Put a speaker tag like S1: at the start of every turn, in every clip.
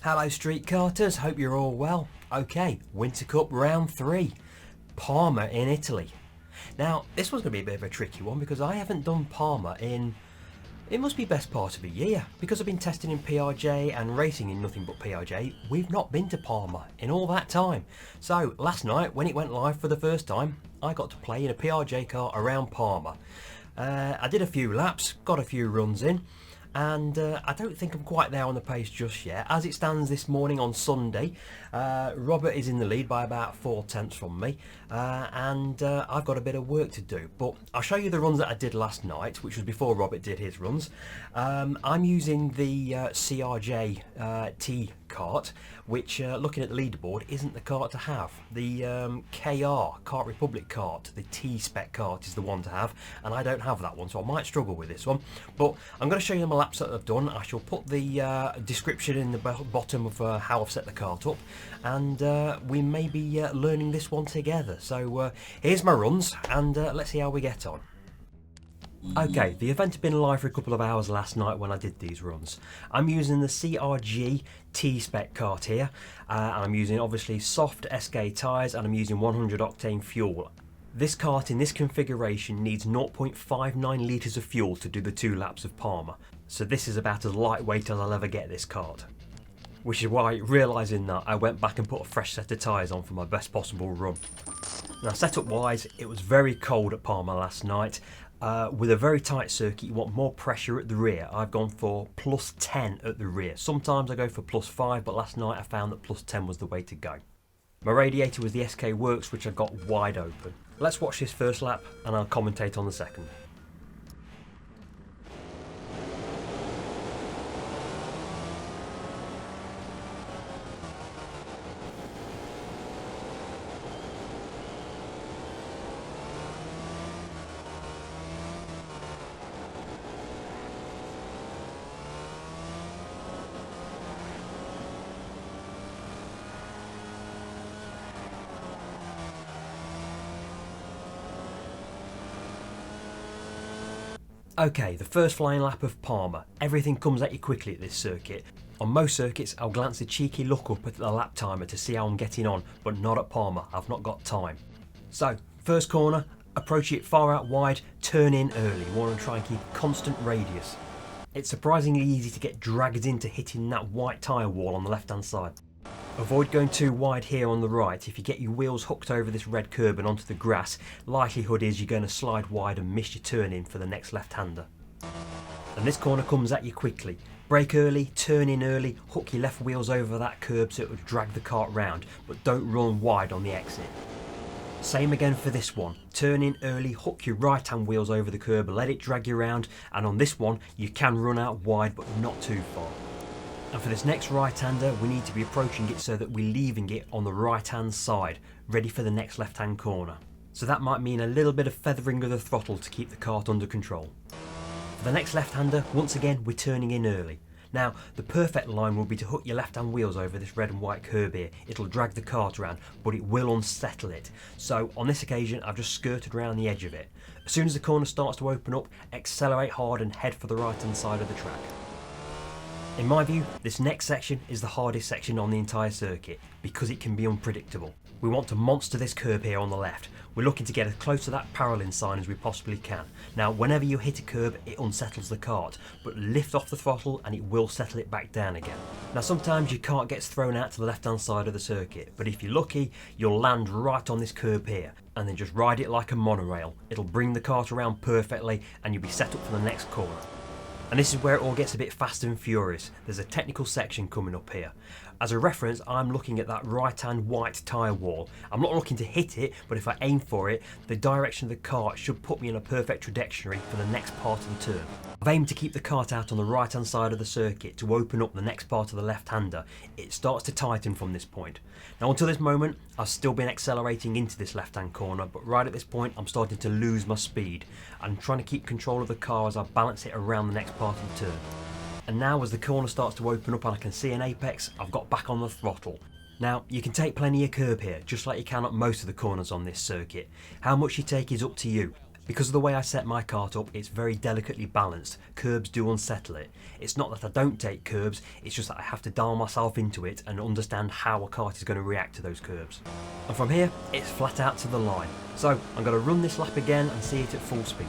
S1: Hello Street Karters, hope you're all well. Okay, Winter Cup round 3, Parma in Italy. Now this one's going to be a bit of a tricky one because I haven't done Parma in, it must be best part of a year. Because I've been testing in PRJ and racing in nothing but PRJ, we've not been to Parma in all that time. So last night when it went live for the first time, I got to play in a PRJ car around Parma. I did a few laps, got a few runs in, and I don't think I'm quite there on the pace just yet. As it stands this morning on Sunday, Robert is in the lead by about 4/10 from me, and I've got a bit of work to do, but I'll show you the runs that I did last night, which was before Robert did his runs. I'm using the CRG T cart, which looking at the leaderboard isn't the cart to have. The Kart Republic cart, the T-spec cart, is the one to have, and I don't have that one, so I might struggle with this one. But I'm going to show you my laps that I've done. I shall put the description in the bottom of how I've set the cart up, and we may be learning this one together. So here's my runs, and let's see how we get on. Okay, the event had been live for a couple of hours last night when I did these runs. I'm using the CRG T-spec cart here, and I'm using obviously soft SK tyres, and I'm using 100 octane fuel. This cart in this configuration needs 0.59 litres of fuel to do the 2 laps of Parma, so this is about as lightweight as I'll ever get this cart. Which is why, realising that, I went back and put a fresh set of tyres on for my best possible run. Now setup wise, it was very cold at Parma last night. With a very tight circuit, you want more pressure at the rear. I've gone for +10 at the rear. Sometimes I go for +5, but last night I found that +10 was the way to go. My radiator was the SK Works, which I got wide open. Let's watch this first lap and I'll commentate on the second. Okay, the first flying lap of Parma. Everything comes at you quickly at this circuit. On most circuits, I'll glance a cheeky look up at the lap timer to see how I'm getting on, but not at Parma. I've not got time. So, first corner, approach it far out wide, turn in early. You want to try and keep a constant radius. It's surprisingly easy to get dragged into hitting that white tyre wall on the left hand side. Avoid going too wide here on the right. If you get your wheels hooked over this red curb and onto the grass, likelihood is you're going to slide wide and miss your turn in for the next left-hander. And this corner comes at you quickly. Brake early, turn in early, hook your left wheels over that curb so it will drag the cart round, but don't run wide on the exit. Same again for this one. Turn in early, hook your right hand wheels over the curb, let it drag you round, and on this one you can run out wide but not too far. And for this next right-hander, we need to be approaching it so that we're leaving it on the right-hand side, ready for the next left-hand corner. So that might mean a little bit of feathering of the throttle to keep the cart under control. For the next left-hander, once again, we're turning in early. Now, the perfect line will be to hook your left-hand wheels over this red and white curb here. It'll drag the cart around, but it will unsettle it. So on this occasion, I've just skirted around the edge of it. As soon as the corner starts to open up, accelerate hard and head for the right-hand side of the track. In my view, this next section is the hardest section on the entire circuit because it can be unpredictable. We want to monster this curb here on the left. We're looking to get as close to that paralleling sign as we possibly can. Now, whenever you hit a curb, it unsettles the cart, but lift off the throttle and it will settle it back down again. Now, sometimes your cart gets thrown out to the left-hand side of the circuit, but if you're lucky, you'll land right on this curb here, and then just ride it like a monorail. It'll bring the cart around perfectly, and you'll be set up for the next corner. And this is where it all gets a bit fast and furious. There's a technical section coming up here. As a reference, I'm looking at that right-hand white tyre wall. I'm not looking to hit it, but if I aim for it, the direction of the cart should put me in a perfect trajectory for the next part of the turn. I've aimed to keep the cart out on the right-hand side of the circuit to open up the next part of the left-hander. It starts to tighten from this point. Now, until this moment, I've still been accelerating into this left-hand corner, but right at this point, I'm starting to lose my speed. I'm trying to keep control of the car as I balance it around the next part of the turn. And now as the corner starts to open up and I can see an apex, I've got back on the throttle. Now, you can take plenty of curb here, just like you can at most of the corners on this circuit. How much you take is up to you. Because of the way I set my kart up, it's very delicately balanced. Curbs do unsettle it. It's not that I don't take curbs, it's just that I have to dial myself into it and understand how a kart is going to react to those curbs. And from here, it's flat out to the line. So I'm going to run this lap again and see it at full speed.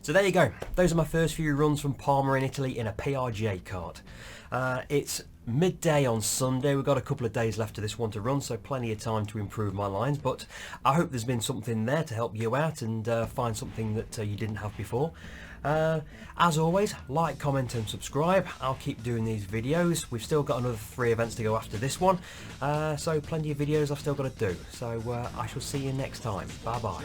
S1: So there you go, those are my first few runs from Parma in Italy in a PRJ kart. It's midday on Sunday, we've got a couple of days left of this one to run, so plenty of time to improve my lines, but I hope there's been something there to help you out and find something that you didn't have before. As always, like, comment and subscribe. I'll keep doing these videos. We've still got another 3 events to go after this one, so plenty of videos I've still got to do. So I shall see you next time. Bye bye.